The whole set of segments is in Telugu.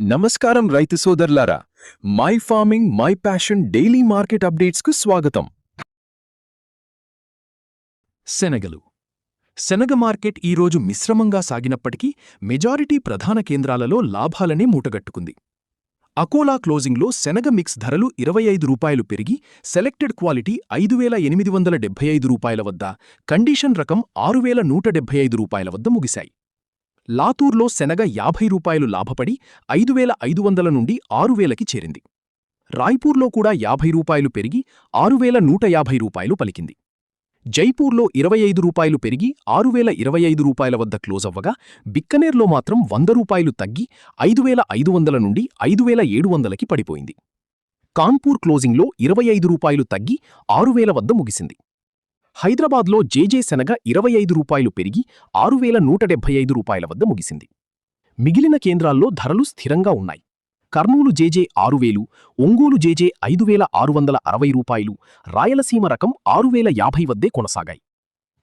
నమస్కారం రైతు సోదరులారా, my farming my passion daily market అప్డేట్స్కు స్వాగతం. శనగ మార్కెట్ ఈరోజు మిశ్రమంగా సాగినప్పటికీ మెజారిటీ ప్రధాన కేంద్రాలలో లాభాలనే మూటగట్టుకుంది. అకోలా క్లోజింగ్లో శనగ మిక్స్ ధరలు రూ. 25 పెరిగి సెలెక్టెడ్ క్వాలిటీ రూ. 5,875 వద్ద, కండిషన్ రకం రూ. 6,175 వద్ద ముగిశాయి. లాతూర్లో శనగ రూ. 50 లాభపడి 5,500 నుండి 6,000కి చేరింది. రాయ్పూర్లో కూడా రూ. 50 పెరిగి 6,150 పలికింది. జైపూర్లో రూ. 25 పెరిగి 6,025 వద్ద క్లోజవ్వగా, బిక్కనేర్లో మాత్రం రూ. 100 తగ్గి 5,500 నుండి 5,700కి పడిపోయింది. కాన్పూర్ క్లోజింగ్లో రూ. 25 తగ్గి 6,000 వద్ద ముగిసింది. హైదరాబాద్లో జేజే శనగ రూ. 25 పెరిగి 6,175 వద్ద ముగిసింది. మిగిలిన కేంద్రాల్లో ధరలు స్థిరంగా ఉన్నాయి. కర్నూలు జేజే 6,000, ఒంగోలు జేజే 5,660, రాయలసీమ రకం 6,050 వద్దే కొనసాగాయి.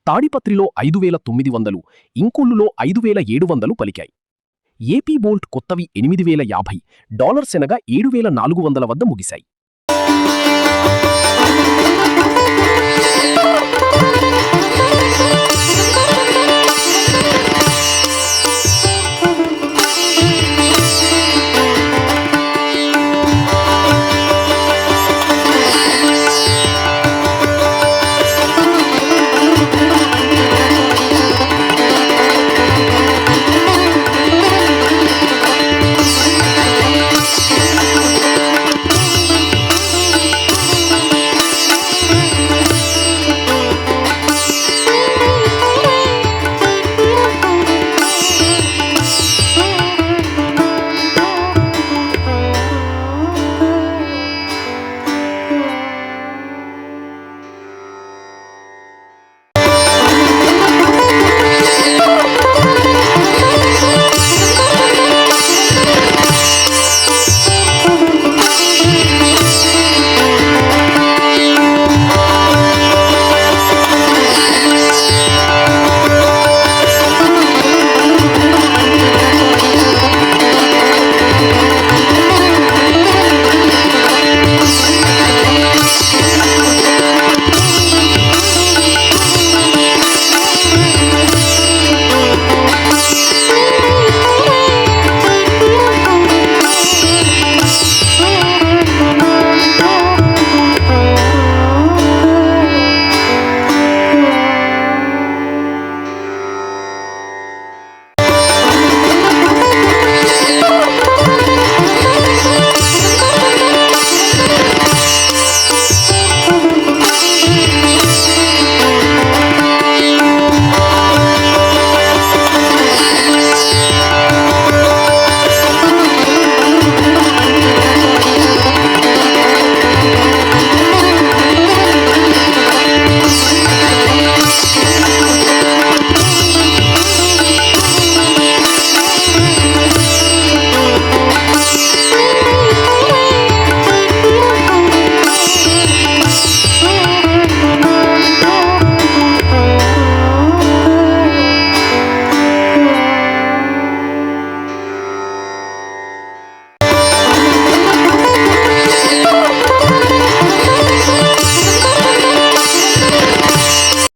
తాడిపత్రిలో 5,900, ఇంకొల్లులో 5,700 పలికాయి. ఏపీ బోల్ట్ కొత్తవి $8,050, డాలర్ శనగ 7,400 వద్ద ముగిశాయి.